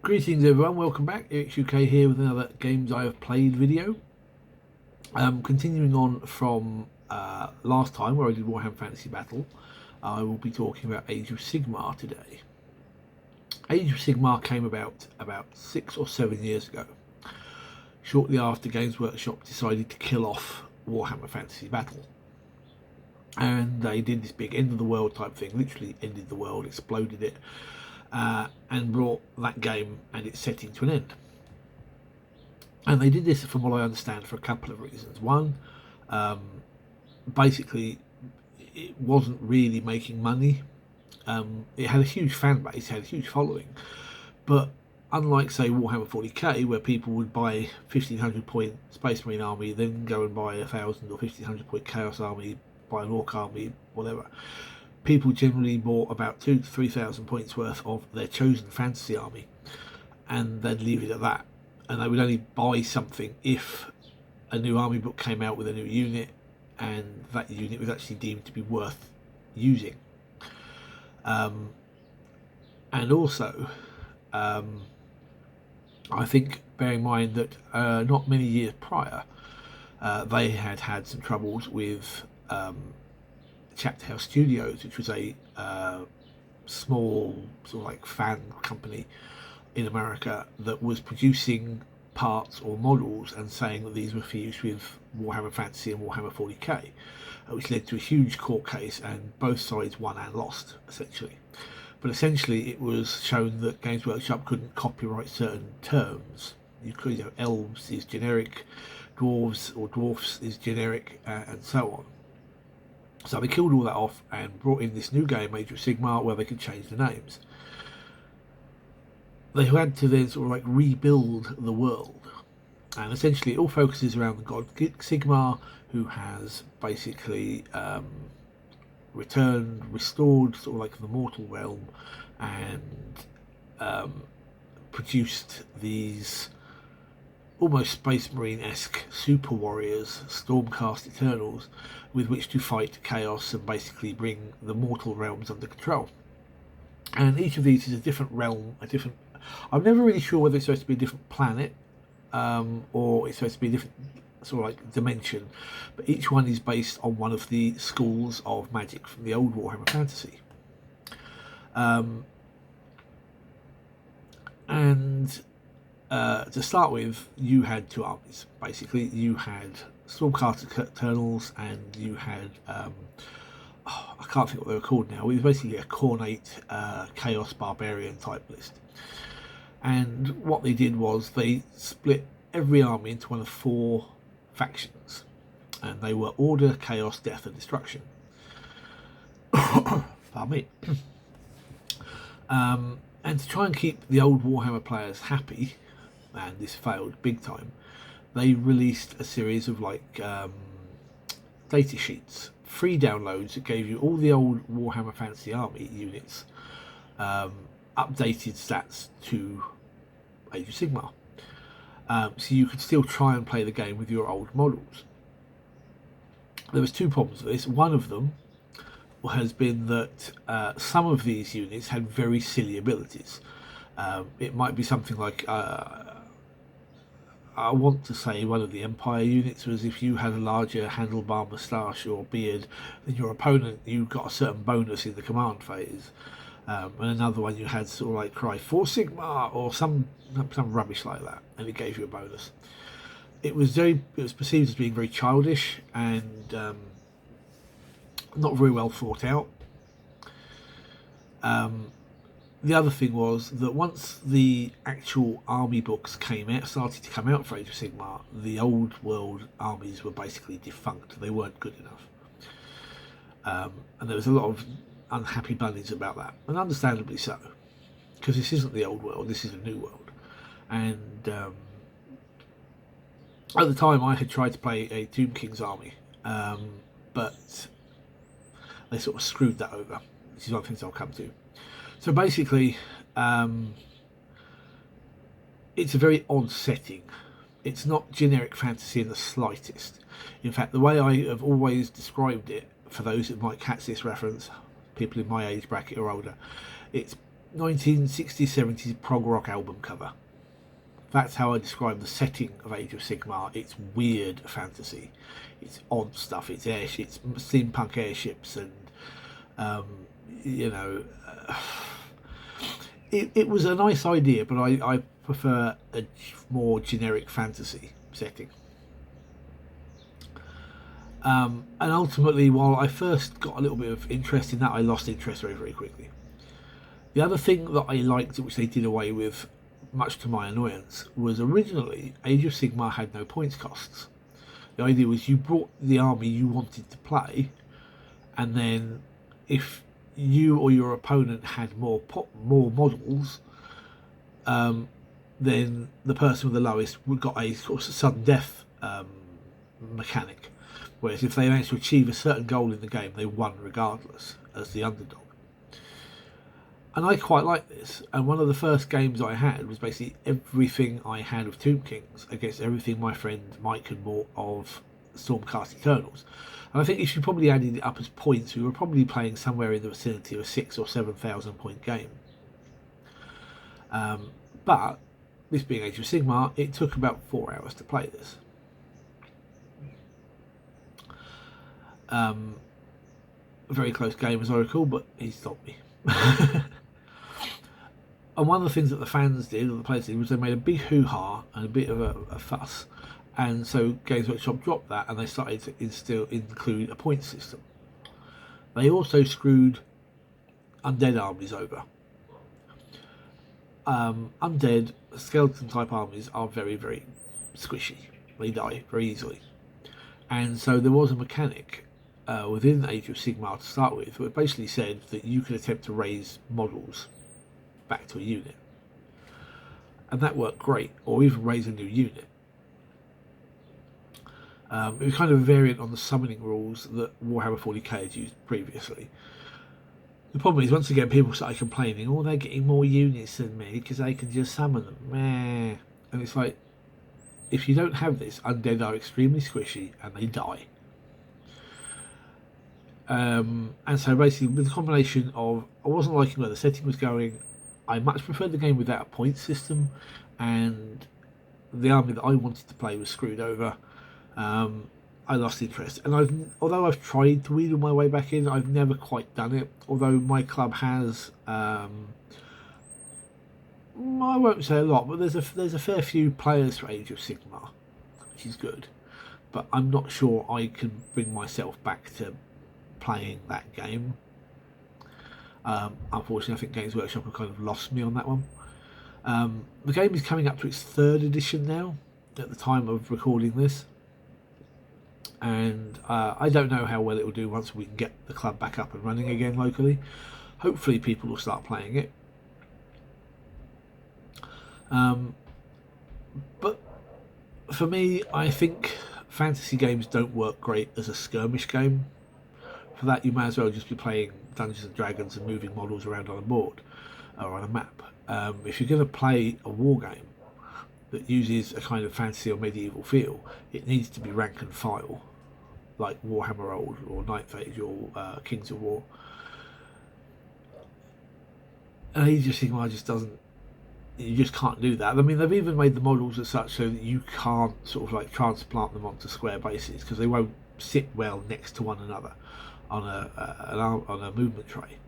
Greetings everyone, welcome back. Eric UK here with another Games I Have Played video. Continuing on from last time where I did Warhammer Fantasy Battle, I will be talking about Age of Sigmar today. Age of Sigmar came about 6 or 7 years ago, shortly after Games Workshop decided to kill off Warhammer Fantasy Battle. And they did this big end of the world type thing, literally ended the world, exploded it, and brought that game and its setting to an end. And they did this, from what I understand, for a couple of reasons. One, basically, it wasn't really making money. It had a huge fan base, it had a huge following, but unlike, say, Warhammer 40k, where people would buy 1500 point Space Marine army, then go and buy 1000 or 1500 point Chaos army, buy an Orc army, whatever, people generally bought about 2,000 to 3,000 points worth of their chosen fantasy army, and they'd leave it at that. And they would only buy something if a new army book came out with a new unit, and that unit was actually deemed to be worth using. And also, I think, bear in mind that not many years prior, they had had some troubles with Chapter House Studios, which was a small sort of like fan company in America that was producing parts or models and saying that these were for use with Warhammer Fantasy and Warhammer 40k, which led to a huge court case, and both sides won and lost, essentially. But essentially it was shown that Games Workshop couldn't copyright certain terms. You could, elves is generic, dwarves or dwarfs is generic, and so on. So they killed all that off and brought in this new game, Age of Sigmar, where they could change the names. They had to then sort of like rebuild the world, and essentially it all focuses around the god Sigmar, who has basically restored sort of like the mortal realm, and produced these almost Space Marine-esque super warriors, Stormcast Eternals, with which to fight chaos and basically bring the mortal realms under control. And each of these is a different realm, I'm never really sure whether it's supposed to be a different planet, or it's supposed to be a different sort of like dimension, but each one is based on one of the schools of magic from the old Warhammer Fantasy. To start with, you had two armies. Basically, you had Stormcast Eternals, and you had I can't think what they were called now. It was basically a Cornate Chaos Barbarian type list. And what they did was they split every army into one of 4 factions, and they were Order, Chaos, Death, and Destruction. Pardon me. And to try and keep the old Warhammer players happy, and this failed big time, they released a series of like data sheets, free downloads that gave you all the old Warhammer Fantasy Army units, updated stats to Age of Sigmar, so you could still try and play the game with your old models. There was 2 problems with this. One of them has been that some of these units had very silly abilities. It might be something like, I want to say one of the Empire units was if you had a larger handlebar moustache or beard than your opponent, you got a certain bonus in the command phase. And another one you had sort of like cry for Sigmar or some rubbish like that, and it gave you a bonus. It was perceived as being very childish and not very well thought out. The other thing was that once the actual army books started to come out for Age of Sigmar, the old world armies were basically defunct. They weren't good enough. And there was a lot of unhappy bunnies about that, and understandably so, because this isn't the old world, this is a new world. And at the time I had tried to play a Tomb King's army, but they sort of screwed that over, which is one of the things I'll come to. So basically, it's a very odd setting. It's not generic fantasy in the slightest. In fact, the way I have always described it, for those that might catch this reference, people in my age bracket or older, it's 1960s, 70s prog rock album cover. That's how I describe the setting of Age of Sigmar. It's weird fantasy. It's odd stuff. It's airships, steampunk airships, and um, you know, it was a nice idea, but I prefer a more generic fantasy setting. And ultimately, while I first got a little bit of interest in that, I lost interest very, very quickly. The other thing that I liked, which they did away with, much to my annoyance, was originally Age of Sigmar had no points costs. The idea was you brought the army you wanted to play, and then if you or your opponent had more models, then the person with the lowest would got a sort of sudden death mechanic. Whereas if they managed to achieve a certain goal in the game, they won regardless as the underdog. And I quite like this. And one of the first games I had was basically everything I had of Tomb Kings against everything my friend Mike had bought of Stormcast Eternals. And I think if you probably added it up as points, we were probably playing somewhere in the vicinity of a 6,000 or 7,000 point game. But this being Age of Sigmar, it took about 4 hours to play this. A very close game, as I recall, but he stopped me. And one of the things that the fans did, or the players did, was they made a big hoo-ha and a bit of a fuss. And so Games Workshop dropped that, and they started to include a point system. They also screwed undead armies over. Undead skeleton type armies are very, very squishy. They die very easily. And so there was a mechanic within Age of Sigmar to start with, which basically said that you could attempt to raise models back to a unit. And that worked great, or even raise a new unit. It was kind of a variant on the summoning rules that Warhammer 40k had used previously. The problem is, once again, people started complaining, oh, they're getting more units than me because they can just summon them. Meh. And it's like, if you don't have this, undead are extremely squishy and they die. And so basically, with the combination of, I wasn't liking where the setting was going, I much preferred the game without a point system, and the army that I wanted to play was screwed over. I lost interest, and although I've tried to wheedle my way back in, I've never quite done it. Although my club has, I won't say a lot, but there's a fair few players for Age of Sigmar, which is good. But I'm not sure I can bring myself back to playing that game. Unfortunately, I think Games Workshop have kind of lost me on that one. The game is coming up to its 3rd edition now, at the time of recording this. And I don't know how well it will do once we can get the club back up and running again locally. Hopefully people will start playing it. But for me, I think fantasy games don't work great as a skirmish game. For that, you may as well just be playing Dungeons and Dragons and moving models around on a board or on a map. If you're going to play a war game that uses a kind of fantasy or medieval feel, it needs to be rank and file, like Warhammer Old or Night Phage or Kings of War. And Age of Sigmar just doesn't. You just can't do that. I mean, they've even made the models as such so that you can't sort of like transplant them onto square bases because they won't sit well next to one another on a movement tray,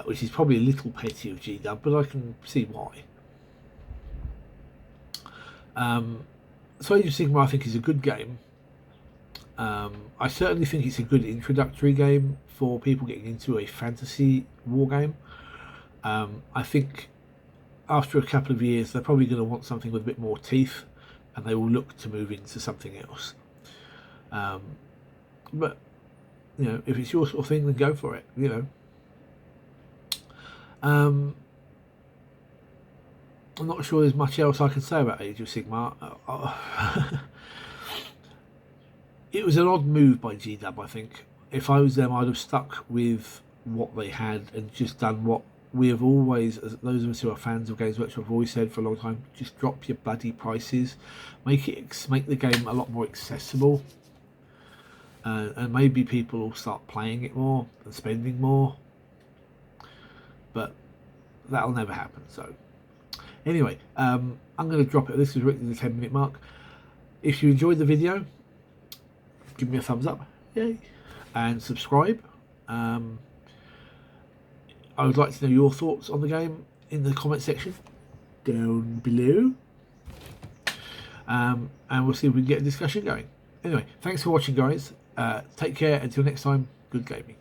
which is probably a little petty of GW, but I can see why. So Age of Sigmar, I think, is a good game. I certainly think it's a good introductory game for people getting into a fantasy war game. I think after a couple of years, they're probably going to want something with a bit more teeth, and they will look to move into something else. But you know, if it's your sort of thing, then go for it. You know, I'm not sure there's much else I can say about Age of Sigmar. It was an odd move by GW, I think. If I was them, I'd have stuck with what they had and just done what we have always, as those of us who are fans of Games Workshop have always said for a long time, just drop your bloody prices, make the game a lot more accessible, and maybe people will start playing it more and spending more. But that'll never happen. So anyway, I'm going to drop it. This is written the 10-minute mark. If you enjoyed the video, give me a thumbs up, yay, and subscribe. I would like to know your thoughts on the game in the comment section down below, and we'll see if we can get a discussion going. Anyway, thanks for watching, guys. Take care. Until next time, good gaming.